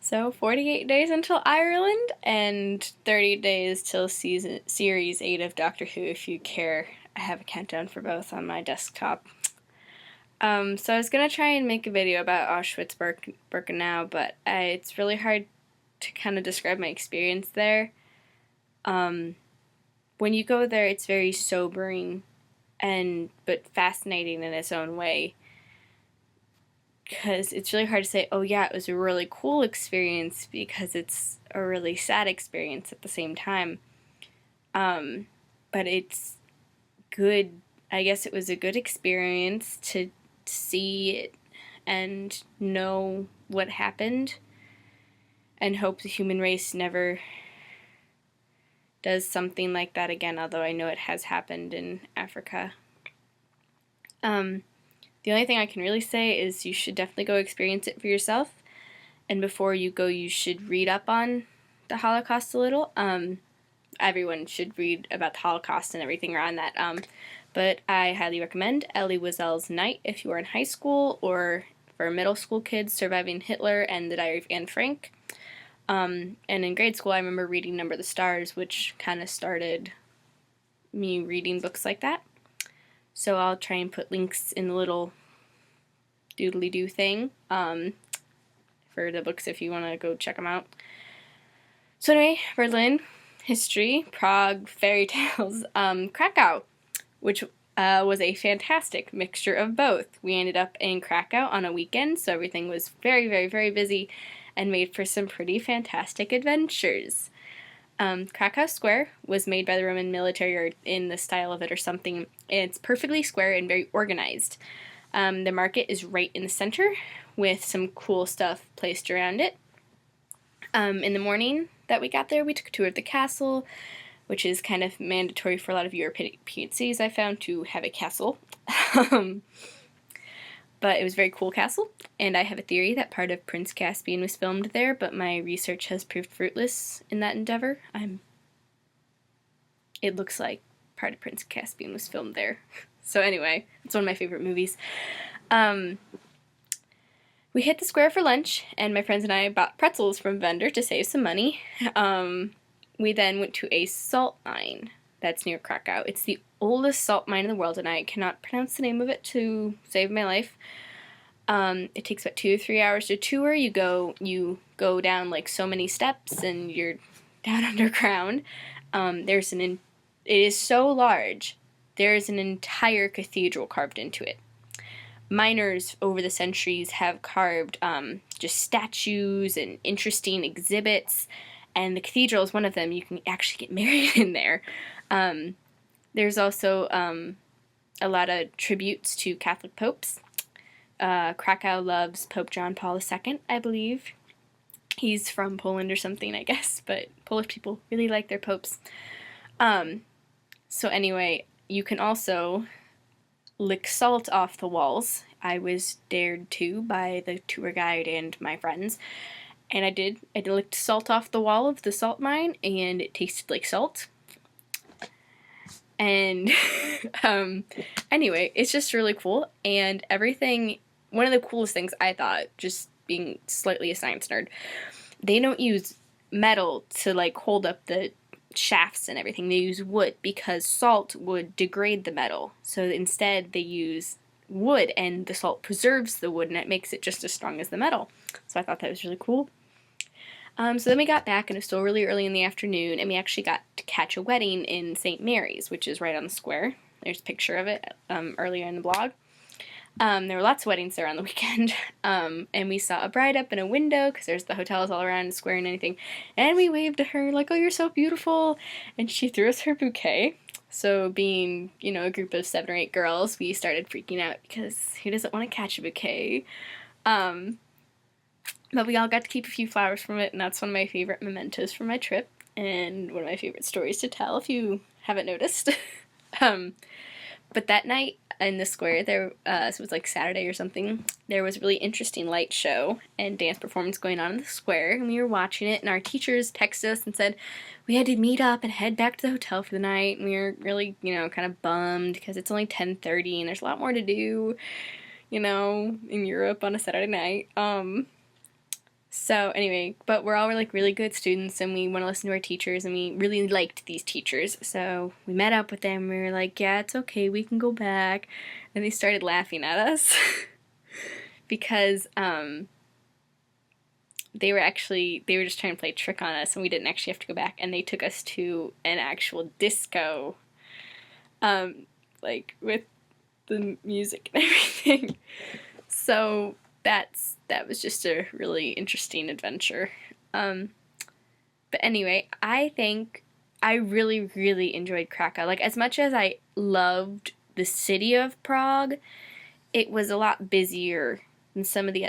So 48 days until Ireland and 30 days till series 8 of Doctor Who if you care. I have a countdown for both on my desktop. So I was going to try and make a video about Auschwitz-Birkenau, but it's really hard to kind of describe my experience there. When you go there, it's very sobering but fascinating in its own way. Because it's really hard to say, oh yeah, it was a really cool experience, because it's a really sad experience at the same time. But it's good. I guess it was a good experience to see it and know what happened, and hope the human race never does something like that again, although I know it has happened in Africa. The only thing I can really say is you should definitely go experience it for yourself, and before you go you should read up on the Holocaust a little. Everyone should read about the Holocaust and everything around that, but I highly recommend Elie Wiesel's Night if you are in high school, or for middle school kids, Surviving Hitler and The Diary of Anne Frank. And in grade school I remember reading Number the Stars, which kind of started me reading books like that. So I'll try and put links in the little doodly-doo thing for the books if you want to go check them out. So anyway, Berlin, history, Prague, fairy tales, Krakow, which was a fantastic mixture of both. We ended up in Krakow on a weekend, so everything was very, very, very busy and made for some pretty fantastic adventures. Krakow Square was made by the Roman military, or in the style of it or something. It's perfectly square and very organized. The market is right in the center with some cool stuff placed around it. In the morning that we got there, we took a tour of the castle, which is kind of mandatory for a lot of European cities, I found, to have a castle. But it was a very cool castle, and I have a theory that part of Prince Caspian was filmed there, but my research has proved fruitless in that endeavor. It looks like part of Prince Caspian was filmed there. So anyway, it's one of my favorite movies. We hit the square for lunch, and my friends and I bought pretzels from a vendor to save some money. We then went to a salt mine that's near Krakow. It's the oldest salt mine in the world, and I cannot pronounce the name of it to save my life. It takes about 2 or 3 hours to tour. You go down like so many steps, and you're down underground. It is so large. There's an entire cathedral carved into it. Miners over the centuries have carved just statues and interesting exhibits, and the cathedral is one of them. You can actually get married in there. There's also a lot of tributes to Catholic popes. Krakow loves Pope John Paul II, I believe. He's from Poland or something, I guess, but Polish people really like their popes. So anyway, you can also lick salt off the walls. I was dared to by the tour guide and my friends, and I did. I licked salt off the wall of the salt mine, and it tasted like salt. And anyway, it's just really cool, and everything. One of the coolest things I thought, just being slightly a science nerd, they don't use metal to like hold up the shafts and everything. They use wood because salt would degrade the metal. So instead they use wood, and the salt preserves the wood, and it makes it just as strong as the metal. So I thought that was really cool. So then we got back, and it was still really early in the afternoon, and we actually got to catch a wedding in St. Mary's, which is right on the square. There's a picture of it earlier in the blog. There were lots of weddings there on the weekend, and we saw a bride up in a window, because there's the hotels all around the square and anything, and we waved to her like, oh, you're so beautiful, and she threw us her bouquet. So being, a group of 7 or 8 girls, we started freaking out, because who doesn't want to catch a bouquet? But we all got to keep a few flowers from it, and that's one of my favorite mementos from my trip, and one of my favorite stories to tell, if you haven't noticed. But that night in the square, so it was like Saturday or something, there was a really interesting light show and dance performance going on in the square, and we were watching it, and our teachers texted us and said we had to meet up and head back to the hotel for the night, and we were really, kind of bummed, because it's only 10:30 and there's a lot more to do, in Europe on a Saturday night. So anyway, but we're all like really good students and we want to listen to our teachers and we really liked these teachers. So we met up with them and we were like, yeah, it's okay, we can go back. And they started laughing at us because they were just trying to play a trick on us and we didn't actually have to go back, and they took us to an actual disco, like with the music and everything. So that was just a really interesting adventure. But anyway, I think I really, really enjoyed Krakow. Like, as much as I loved the city of Prague, it was a lot busier than some of the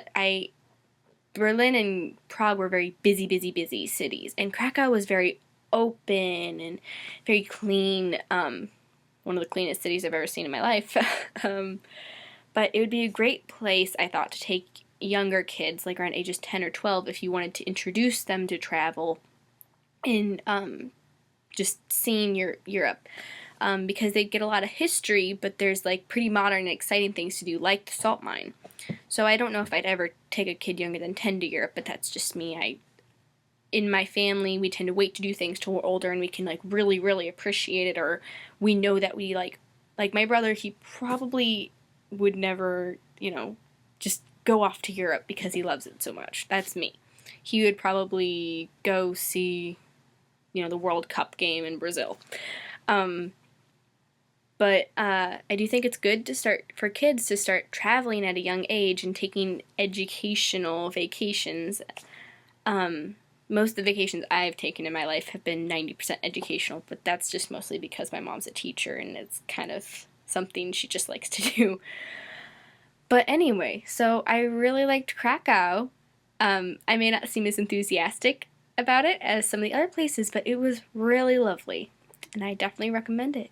Berlin and Prague were very busy, busy, busy cities, and Krakow was very open and very clean. One of the cleanest cities I've ever seen in my life. But it would be a great place, I thought, to take younger kids, like around ages 10 or 12, if you wanted to introduce them to travel in just seeing Europe. Because they get a lot of history, but there's like pretty modern and exciting things to do, like the salt mine. So I don't know if I'd ever take a kid younger than 10 to Europe, but that's just me. In my family, we tend to wait to do things till we're older and we can like really, really appreciate it, or we know that we like my brother, he probably would never, just go off to Europe because he loves it so much. That's me. He would probably go see, the World Cup game in Brazil. But I do think it's good for kids to start traveling at a young age and taking educational vacations. Most of the vacations I've taken in my life have been 90% educational, but that's just mostly because my mom's a teacher and it's kind of something she just likes to do. But anyway, so I really liked Krakow. I may not seem as enthusiastic about it as some of the other places, but it was really lovely, and I definitely recommend it.